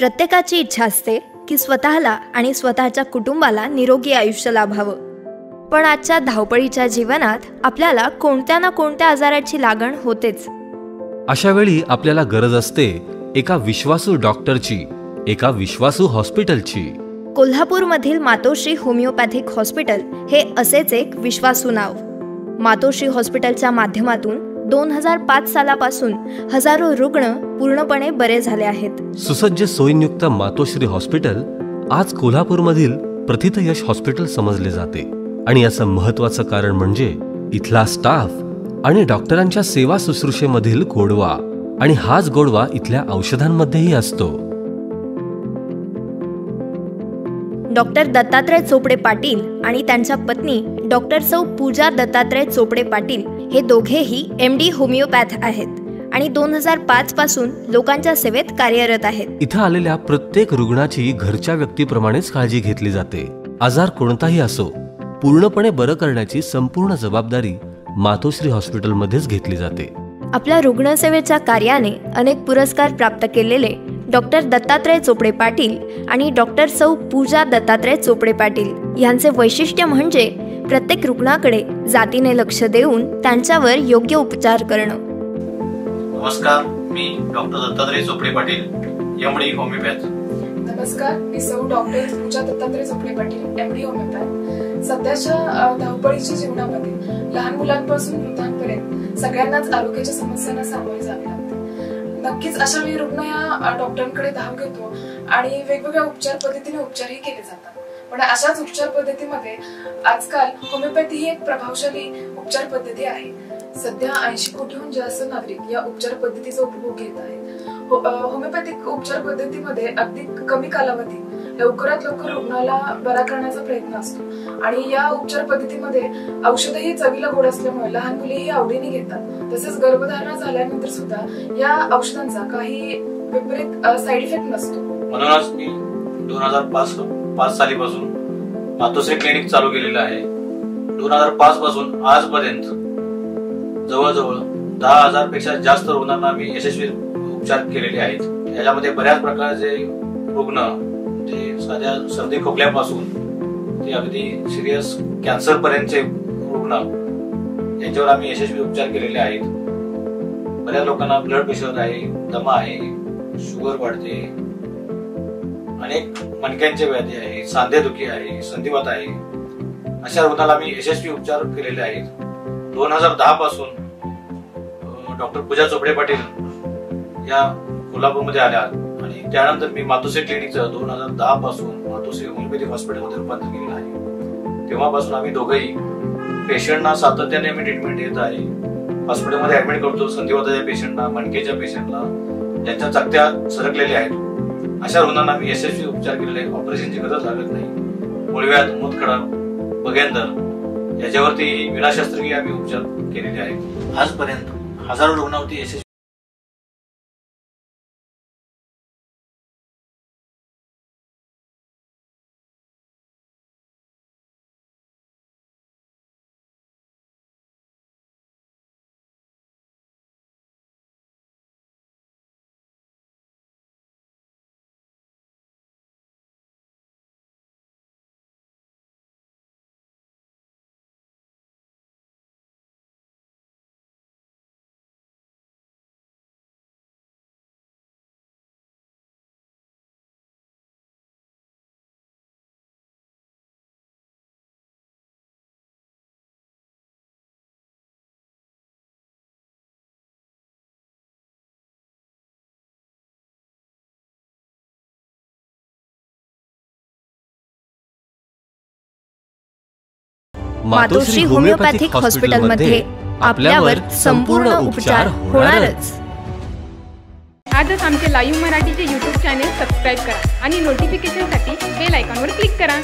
प्रत्येकाची इच्छा असते की स्वतःला आणि स्वतःच्या कुटुंबाला निरोगी आयुष्य लाभावं, पण आजच्या धावपळीच्या जीवनात आपल्याला कोणत्या ना कोणत्या आजाराची लागण होतेच। अशा वेळी आपल्याला गरज असते एका विश्वासू डॉक्टरची, एका विश्वासू हॉस्पिटलची। कोल्हापूरमधील मातोश्री होमिओपॅथिक हॉस्पिटल हे असेच एक विश्वासू नाव। मातोश्री हॉस्पिटलच्या माध्यमातून 2005 सालापासून हजारो रुग्ण पूर्णपणे बरे झाले आहेत। सुसज्ज सोयींयुक्त मातोश्री हॉस्पिटल आज कोल्हापूरमधील प्रथितयश हॉस्पिटल समजले जाते आणि याचं महत्त्वाचं कारण म्हणजे इथला स्टाफ आणि डॉक्टरांच्या सेवा शुश्रूषेमधील गोडवा, आणि हाच गोडवा इथल्या औषधांमध्येही असतो। डॉक्टर दत्तात्रय चोपडे पाटील आणि त्यांच्या पत्नी डॉक्टर सौ पूजा दत्तात्रय चोपडे पाटील हे दोघेही MD होमिओपॅथ आहेत आणि 2005 पासून लोकांच्या सेवेत कार्यरत आहेत। इथं आलेल्या प्रत्येक रुग्णाची घरच्या व्यक्तीप्रमाणेच काळजी घेतली जाते। आजार कोणताही असो, पूर्णपणे बरं करण्याची संपूर्ण जबाबदारी मातोश्री हॉस्पिटलमध्येच घेतली जाते। आपल्या रुग्णसेवेच्या कार्याने अनेक पुरस्कार प्राप्त केलेले डॉक्टर दत्तात्रय चोपडे पाटील आणि डॉक्टर सौ पूजा दत्तात्रय चोपडे पाटील यांचे वैशिष्ट्य म्हणजे प्रत्येक रुग्णाकडे जातीने लक्ष देऊन त्यांच्यावर योग्य उपचार करणं। नमस्कार, मी doctor Dattatray Chopde Patil, MD homoeopath. नमस्कार, मी सौ doctor Pooja Dattatray Chopde Patil, MD homoeopath. सध्याच्या धावपळीच्या जीवनामध्ये लहान मुलांपासून वृद्धांपर्यंत सगळ्यांनाच आरोग्याच्या समस्यांना सामोरे जावे लागते। नक्कीच अशा वेळी रुग्ण या डॉक्टरांकडे धाव घेतो आणि वेगवेगळ्या उपचार पद्धतीने उपचारही केले जातात। पण अशाच उपचार पद्धतीमध्ये आजकाल होमिओपॅथी ही एक प्रभावशाली उपचार पद्धती आहे। सध्या 80 कोटीहून जास्त नागरिक या उपचार पद्धतीचा उपभोग घेत आहेत। होमिओपॅथिक उपचार पद्धतीमध्ये अगदी कमी कालावधी लवकरात लवकर रुग्णाला बरा करण्याचा प्रयत्न असतो आणि या उपचार पद्धतीमध्ये औषधही चवीला गोड असल्यामुळे लहान मुलेही आवडीने घेतात। तसेच गर्भधारणा झाल्यानंतर सुद्धा या औषधांचा काही विपरीत साइड इफेक्ट नसतो। म्हणूनच मी 2005 सालीपासून मातोश्री क्लिनिक चालू केलेलं आहे। 2005 पासून आजपर्यंत जवळजवळ 10,000 पेक्षा जास्त रुग्णांना मी यशस्वी उपचार केलेले आहेत। याच्यामध्ये बऱ्याच प्रकारचे रुग्ण, जे साध्या सर्दी खोकल्यापासून ते अगदी सिरियस कॅन्सर पर्यंतचे रुग्ण, यांच्यावर आम्ही यशस्वी उपचार केलेले आहेत। बऱ्याच लोकांना ब्लड प्रेशर आहे, दमा आहे, शुगर वाढते, अनेक मणक्यांचे व्याधी आहे, सांधेदुखी आहे, संधिवात आहे, अशा रुग्णाला मी यशस्वी उपचार केलेले आहेत। 2010 पासून डॉक्टर पूजा चोपडे पाटील या कोल्हापूरमध्ये आल्या आणि त्यानंतर मी मातोश्री क्लिनिकचं 2010 पासून मातोश्री होमिओपॅथिक हॉस्पिटलमध्ये रूपांतर केलेलं आहे। तेव्हापासून आम्ही दोघंही पेशंटना सातत्याने आम्ही ट्रीटमेंट देत आहे। हॉस्पिटलमध्ये ऍडमिट करतो संधिवाताच्या पेशंटना, मणकेच्या पेशंटला, ज्यांच्या चकत्या सरकलेल्या आहेत, अशा रुग्णांना मी यशस्वी उपचार केलेले आहेत। ऑपरेशनची गरज लागत नाही। मूळव्याध, मूतखडा, बगेंदर याच्यावरती विना शस्त्रक्रिया आम्ही उपचार केलेले आहेत। आजपर्यंत हजारो रुग्णांवरती यशस्वी मातोश्री होमिओपॅथिक हॉस्पिटलमध्ये आपल्यावर संपूर्ण उपचार होणारच। आजच आमचे लाईव्ह मराठीचे YouTube चॅनेल सबस्क्राईब करा आणि नोटिफिकेशनसाठी बेल आयकॉनवर क्लिक करा।